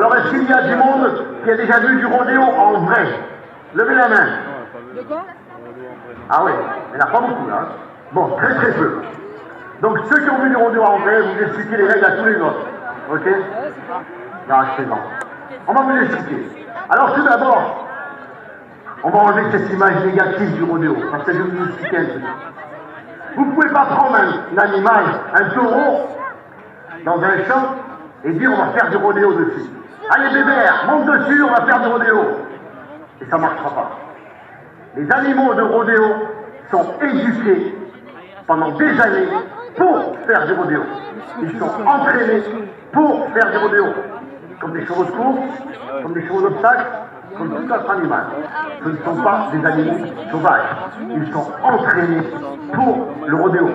Alors, est-ce qu'il y a du monde qui a déjà vu du rodéo en vrai? Levez la main. De quoi? Ah oui, il n'y en a pas beaucoup là. Bon, très très peu. Donc ceux qui ont vu du rodéo en vrai, vous expliquez les règles à tous les autres. Ok? Non, c'est bon. On va vous expliquer. Alors tout d'abord, on va enlever cette image négative du rodéo, parce que je vais vous expliquer un truc. Vous ne pouvez pas prendre un animal, un taureau, dans un champ, et dire on va faire du rodéo dessus. Allez bébert, monte dessus, on va faire du rodéo. Et ça ne marchera pas. Les animaux de rodéo sont éduqués pendant des années pour faire du rodéo. Ils sont entraînés pour faire du rodéo. Comme des chevaux de course, comme des chevaux d'obstacle, comme tout autre animal. Ce ne sont pas des animaux sauvages. Ils sont entraînés pour le rodéo.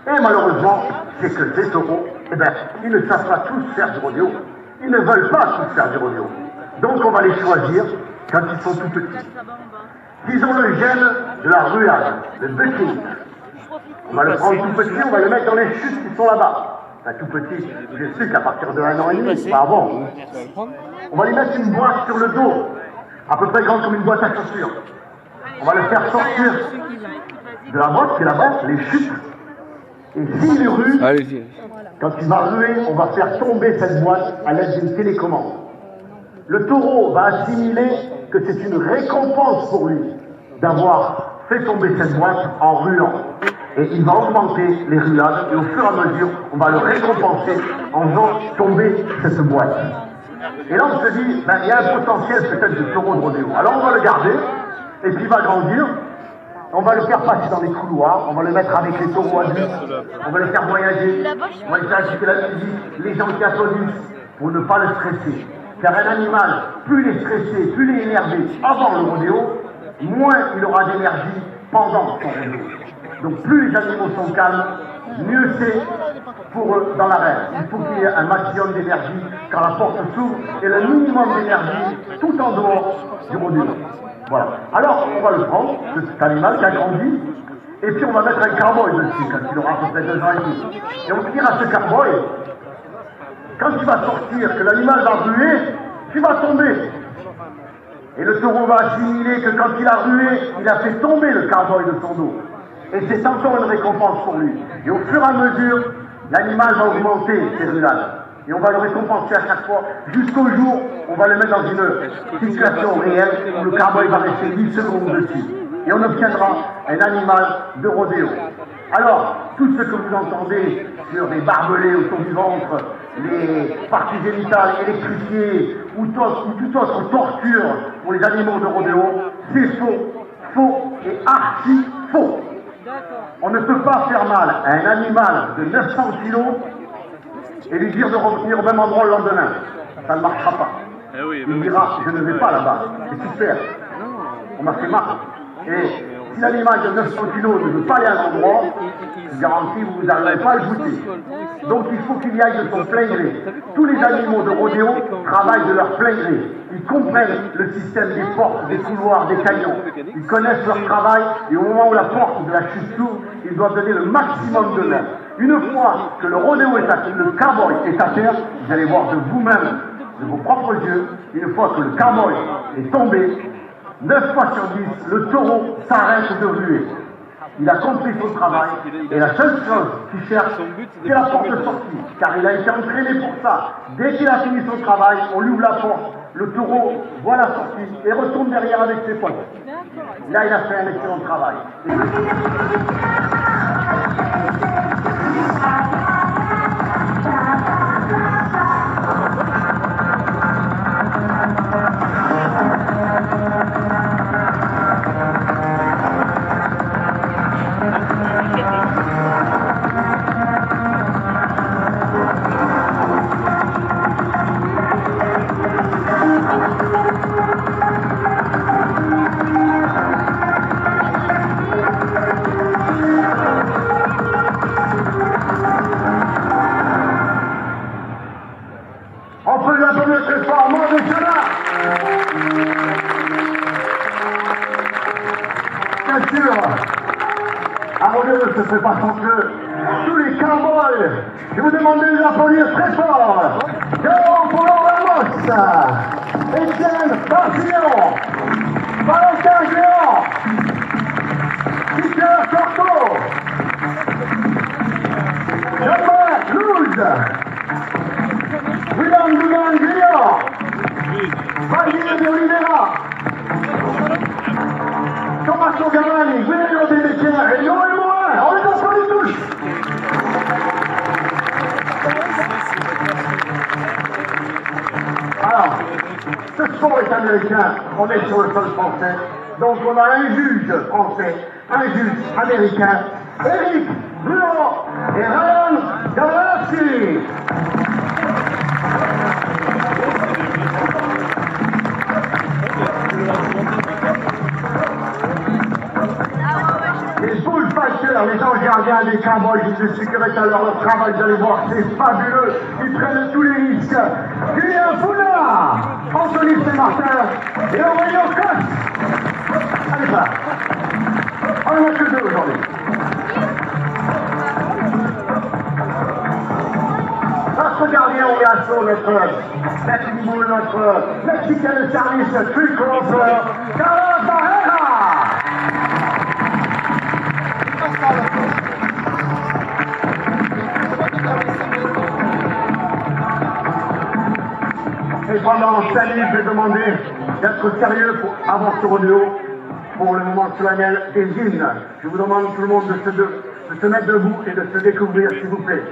Et malheureusement, c'est que ces taureaux, eh ben, ils ne savent pas tous faire du rodéo. Ils ne veulent pas tous faire du rodéo. Donc on va les choisir quand ils sont tout petits. Ils ont le gène de la ruade, le bucking. On va le prendre tout petit, on va le mettre dans les chutes qui sont là-bas. Tout petit, je sais qu'à partir de 1 an et demi, pas avant. On va lui mettre une boîte sur le dos, à peu près grande comme une boîte à chaussures. On va le faire sortir de la boîte qui est là-bas, les chutes. Et s'il rue, quand il va ruer, on va faire tomber cette boîte à l'aide d'une télécommande. Le taureau va assimiler que c'est une récompense pour lui d'avoir fait tomber cette boîte en ruant. Et il va augmenter les ruades, et au fur et à mesure, on va le récompenser en faisant tomber cette boîte. Et là, on se dit, ben, il y a un potentiel peut-être de taureau de rodéo. Alors on va le garder, et puis il va grandir. On va le faire passer dans les couloirs, on va le mettre avec les taureaux adultes, on va le faire voyager, on va lui faire écouter la musique, les gens qui applaudissent, pour ne pas le stresser. Car un animal, plus il est stressé, plus il est énervé avant le rodéo, moins il aura d'énergie pendant son rodéo. Donc plus les animaux sont calmes, mieux c'est pour eux dans l'arène. Il faut qu'il y ait un maximum d'énergie quand la porte s'ouvre et le minimum d'énergie tout en dehors du rodéo. Voilà. Alors on va le prendre, cet animal qui a grandi, et puis on va mettre un cowboy dessus quand il aura à peu près 2 ans et demi. Et on dira à ce cowboy, quand tu vas sortir, que l'animal va ruer, tu vas tomber. Et le taureau va assimiler que quand il a rué, il a fait tomber le cowboy de son dos. Et c'est encore une récompense pour lui. Et au fur et à mesure, l'animal va augmenter ses ruades. Et on va le récompenser à chaque fois, jusqu'au jour où on va le mettre dans une situation réelle où le cowboy va rester 10 secondes dessus. Et on obtiendra un animal de rodéo. Alors, tout ce que vous entendez sur des barbelés autour du ventre, les parties génitales électrifiées ou toute autre torture pour les animaux de rodéo, c'est faux, faux et archi faux. On ne peut pas faire mal à un animal de 900 kilos et lui dire de revenir au même endroit le lendemain. Ça ne marchera pas. Il dira, je ne vais pas là-bas. C'est super. On m'a fait mal. Et si l'animal de 900 kilos ne veut pas aller à un endroit, je garantis que vous n'arriverez pas à le goûter. Donc il faut qu'il y aille de son plein gré. Tous les animaux de rodéo travaillent de leur plein gré. Ils comprennent le système des portes, des couloirs, des canons. Ils connaissent leur travail et au moment où la porte de la chute s'ouvre, ils doivent donner le maximum de l'air. Une fois que le rodéo est à terre, le cowboy est à terre, vous allez voir de vous-même, de vos propres yeux, une fois que le cowboy est tombé, 9 fois sur 10, le taureau s'arrête de ruer. Il a compris son travail et la seule chose qu'il cherche, c'est la porte de sortie. Car il a été entraîné pour ça. Dès qu'il a fini son travail, on lui ouvre la porte, le taureau voit la sortie et retourne derrière avec ses potes. Là, il a fait un excellent travail. On peut l'appeler très fort, moi de cela. Bien sûr, un rodéo ne se fait pas sans que tous les cowboys, je vous demande de les applaudir très fort. Go pour leur Ramos. Étienne Bartillon, Valentin Géant, Peter Corto, Jean-Marc Louz, William Dugan Guillaume, Valérie de Oliveira, Thomas Garani, Guillermo de Becker et Noël Morin. On les entend les touches. Alors, ce sport est américain, on est sur le sol français, donc on a un juge français, un juge américain, Eric Bruno et Ryan Galassi. Les bullfighters, les anges gardiens des cowboys de sécurité à leur travail, vous allez voir, c'est fabuleux, ils prennent tous les risques. Julien Pouna, Anthony Saint-Martin et Aurélien Coste. Allez ça, on en a que deux aujourd'hui. Notre gardien au gasson, notre Mexicain de service, Phil Crawford, Carlos Barrera. Et pendant 5 minutes, je vais demander d'être sérieux avant ce rodéo, pour le moment solennel des hymnes. Je vous demande tout le monde de se mettre debout et de se découvrir, s'il vous plaît.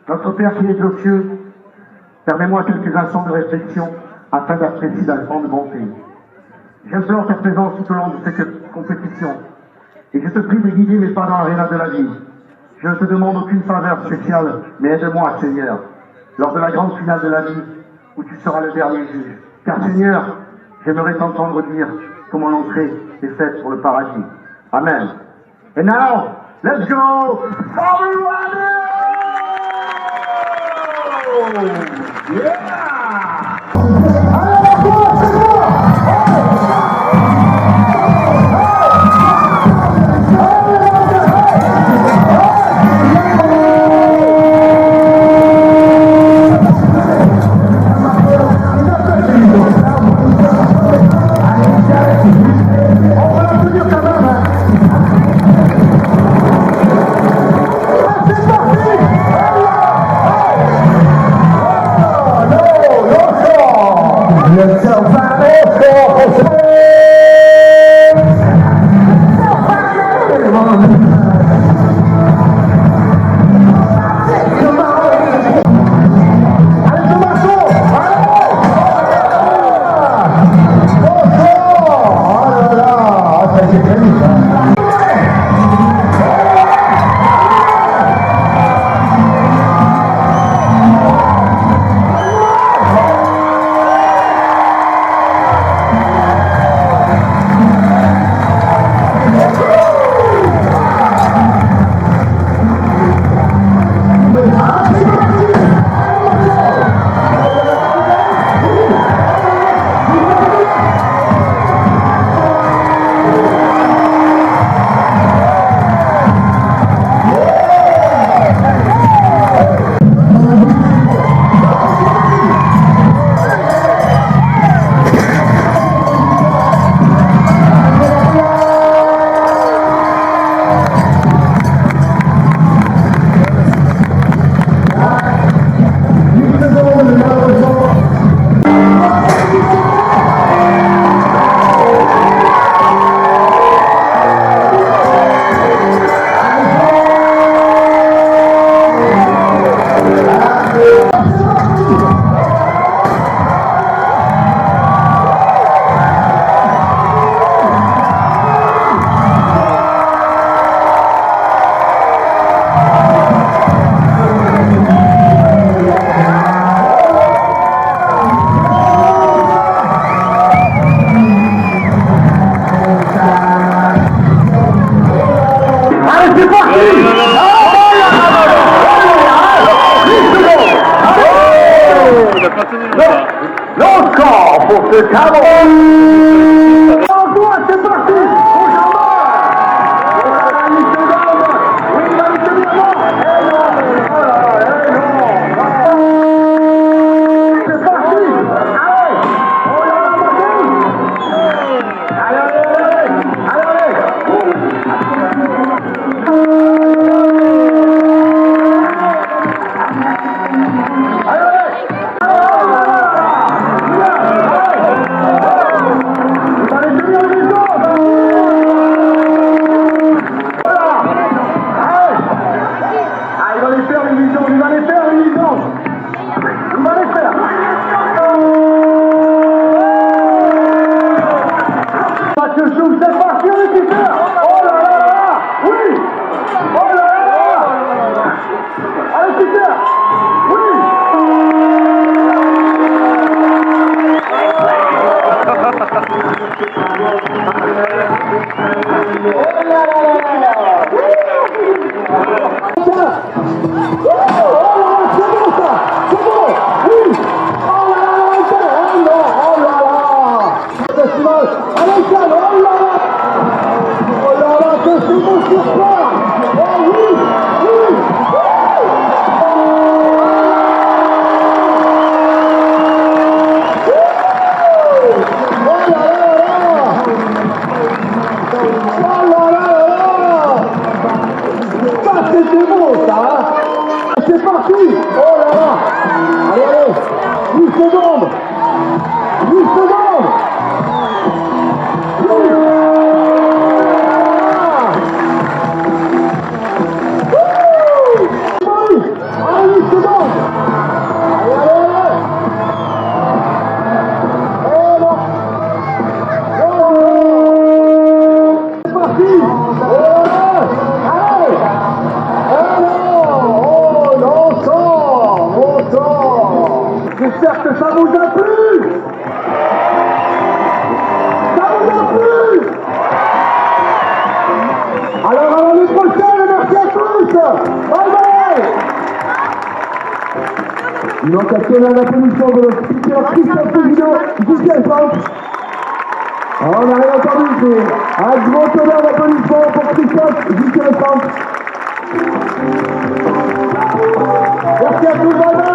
Notre Père qui es aux cieux, permets-moi quelques instants de réflexion afin d'apprécier d'un grand de bonté. J'implore ta présence tout au long de cette compétition et je te prie de guider mes pas dans l'aréna de la vie. Je ne te demande aucune faveur spéciale, mais aide-moi, Seigneur, lors de la grande finale de la vie où tu seras le dernier juge. Car Seigneur, j'aimerais t'entendre dire comment l'entrée est faite pour le paradis. Amen. And now, let's go! Yeah! C'est parti! Oh là là! Allez, allez! 8 secondes! 8 secondes! Allez, 8 secondes! Allez, allez, allez! Et bon! C'est parti! Oh là là! Allez! J'espère que ça vous a plu. Ça vous a plu. Alors à l'année prochaine, merci à tous. Bye bye. Une occasion à la commission de notre speaker Christophe Président, Gisèle Franck. On n'a rien entendu, c'est un grand honneur d'applaudissement pour Christophe Gisèle Franck. Merci à tous, bye bye.